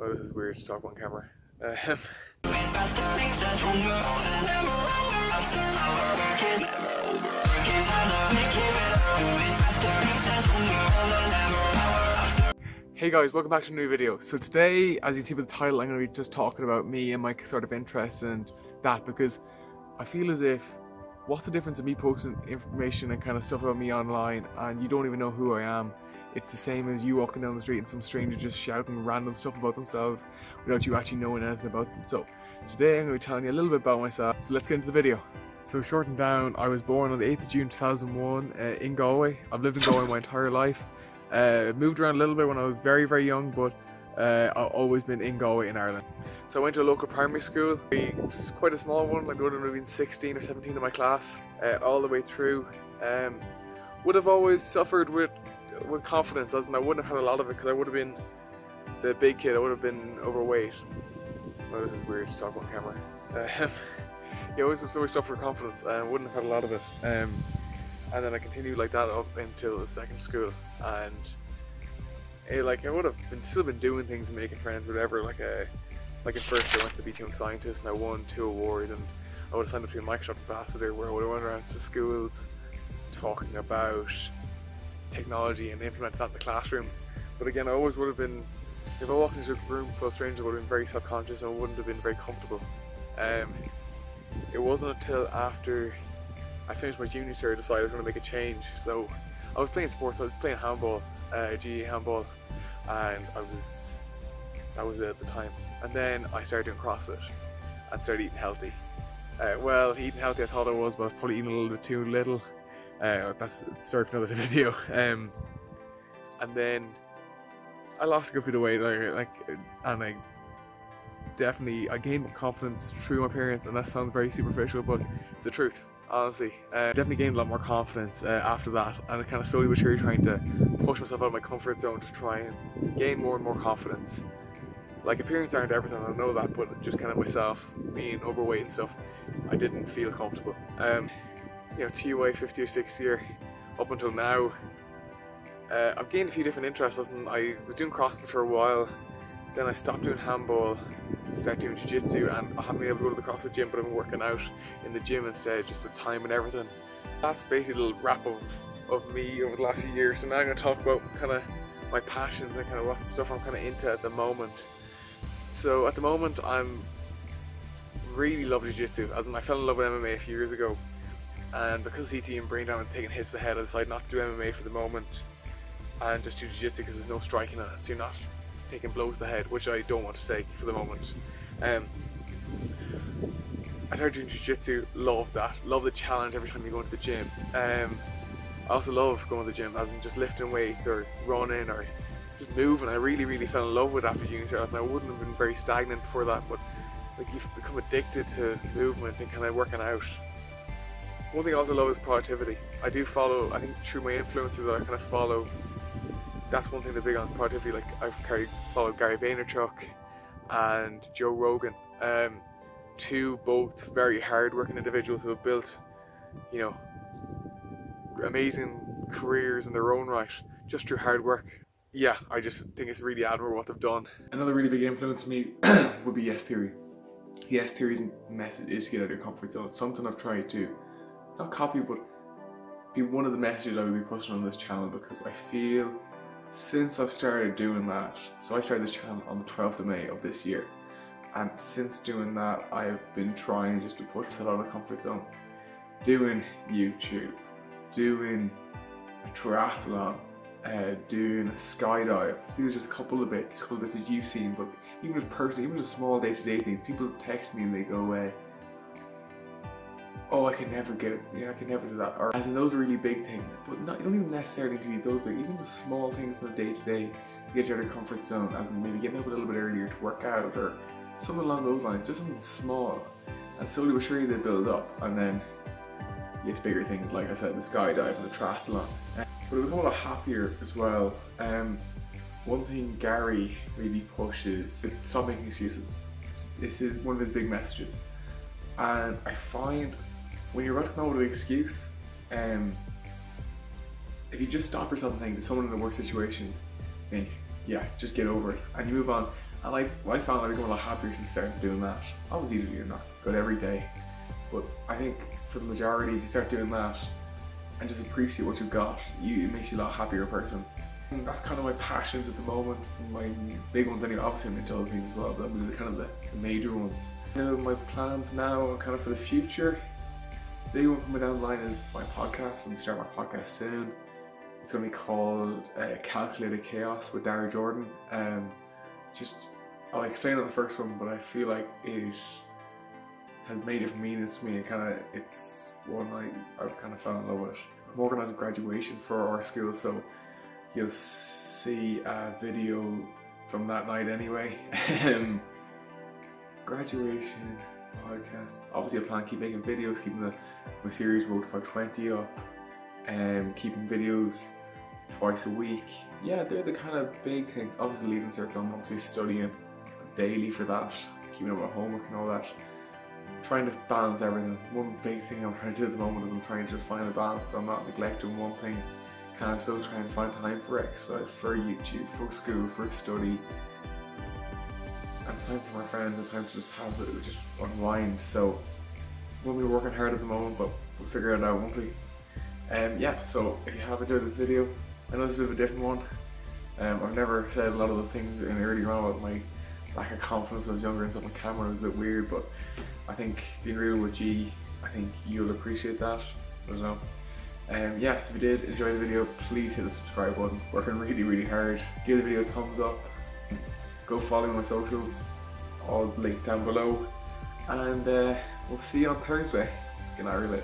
Oh, this is weird to talk on camera. Hey guys, welcome back to a new video. So today, as you see by the title, I'm going to be just talking about me and my sort of interest and that, because I feel as if, what's the difference in me posting information and kind of stuff about me online and you don't even know who I am? It's the same as you walking down the street and some stranger just shouting random stuff about themselves without you actually knowing anything about them. So today I'm going to be telling you a little bit about myself, so let's get into the video. So shortened down, I was born on the 8th of June 2001 in Galway. I've lived in Galway my entire life. Moved around a little bit when I was very, very young, but I've always been in Galway in Ireland. So I went to a local primary school. It was quite a small one, like I would have been 16 or 17 in my class, all the way through. Would have always suffered with confidence, as in I wouldn't have had a lot of it because I would have been the big kid. I would have been overweight. Oh, this is weird to talk on camera. Yeah, I always suffered with confidence and wouldn't have had a lot of it. And then I continued like that up until the second school, and like I would have still been doing things and making friends, whatever. Like in first I went to be young scientist and I won 2 awards, and I would have signed up to be a Microsoft ambassador, where I would have went around to schools talking about technology and implemented that in the classroom. But again, I always would have been, if I walked into a room full of strangers, I would have been very self-conscious and I wouldn't have been very comfortable. It wasn't until after I finished my junior year I decided I was going to make a change. So I was playing sports. I was playing handball, GA handball, and that was it at the time. And then I started doing CrossFit and started eating healthy. Well, eating healthy I thought I was, but I was probably eating a little bit too little. That's a story for another video. And then I lost a good bit of weight, and I gained confidence through my parents, and that sounds very superficial, but it's the truth. Honestly, definitely gained a lot more confidence after that, and I kind of slowly but surely trying to push myself out of my comfort zone to try and gain more and more confidence. Like, appearance aren't everything, I know that, but just kind of myself being overweight and stuff, I didn't feel comfortable. You know, TUA 50 or 60 year up until now, I've gained a few different interests. I was doing CrossFit for a while, then I stopped doing handball, started doing jiu-jitsu, and I haven't been able to go to the CrossFit gym, but I've been working out in the gym instead, just with time and everything. That's basically a little wrap of me over the last few years. So now I'm going to talk about kind of my passions and kind of what's the stuff I'm kind of into at the moment. So at the moment I'm really love jiu-jitsu, as in I fell in love with MMA a few years ago, and because CT and brain damage and taking hits to the head, I decided not to do MMA for the moment and just do jiu-jitsu because there's no striking in it, so you're not taking blows to the head, which I don't want to take for the moment. I started doing jiu-jitsu, love that, love the challenge every time you go into the gym. I also love going to the gym, as in just lifting weights or running or just moving. I really fell in love with it after uni year, and I wouldn't have been very stagnant before that, but like you've become addicted to movement and kind of working out. One thing I also love is productivity. I do follow, I think through my influences that I kind of follow, that's one thing that's big on productivity. Like I've followed Gary Vaynerchuk and Joe Rogan, two both very hard-working individuals who have built, you know, amazing careers in their own right just through hard work. Yeah, I just think it's really admirable what they've done. Another really big influence for me would be Yes Theory. Yes Theory's message is to get out of your comfort zone. It's something I've tried to not copy, but be one of the messages I will be pushing on this channel, because I feel since I've started doing that, so I started this channel on the 12th of May of this year, and since doing that I've been trying just to push myself out of my comfort zone, doing YouTube, doing a triathlon, doing a skydive. These are just a couple of bits that you've seen, but even just personally, even just small day-to-day things, people text me and they go, oh, I can never get it, yeah, I can never do that, or as in those are really big things, but you don't even necessarily need to be those big, even the small things in the day-to-day to get you out of your comfort zone, as in maybe getting up a little bit earlier to work out, or something along those lines, just something small, and slowly but surely they build up, and then you get bigger things, like I said, the skydive and the triathlon. But it was a lot happier as well. One thing Gary really pushes is stop making excuses. This is one of his big messages, and I find when you're about to come up with an excuse, if you just stop yourself and think that someone in a worse situation, think, yeah, just get over it, and you move on. And I found I become a lot happier since starting doing that. Obviously you're not good every day, but I think for the majority, if you start doing that and just appreciate what you've got, it makes you a lot happier person. And that's kind of my passions at the moment. My big ones anyway. Obviously I'm into other things as well, but those are kind of the major ones. My plans now kind of for the future, the big one coming down the line is my podcast. I'm going to start my podcast soon. It's going to be called Calculated Chaos with Daragh Jordan. I'll explain on the first one, but I feel like it has made different meanings to me, and it's one I've kind of fell in love with. I'm organising graduation for our school, so you'll see a video from that night anyway. Graduation podcast. Obviously I plan to keep making videos, keeping my series Road 520 up, and keeping videos twice a week. Yeah, they're the kind of big things. Obviously leaving cert, so I'm obviously studying daily for that, keeping up my homework and all that. Trying to balance everything. One big thing I'm trying to do at the moment is I'm trying to just find a balance, so I'm not neglecting one thing. Kind of still trying to find time for exercise, for YouTube, for school, for study. And it's time for my friends and time to just just unwind. So we'll be working hard at the moment, but we'll figure it out, won't we? Yeah, so if you have enjoyed this video, I know it's a bit of a different one. I've never said a lot of the things earlier on about my lack of confidence when I was younger and stuff on camera. It was a bit weird, but I think being real with G, I think you'll appreciate that. I don't know. Yeah, so if you did enjoy the video, please hit the subscribe button. Working really, really hard. Give the video a thumbs up. Go follow my socials, all linked down below. And we'll see you on Thursday. Good night, really.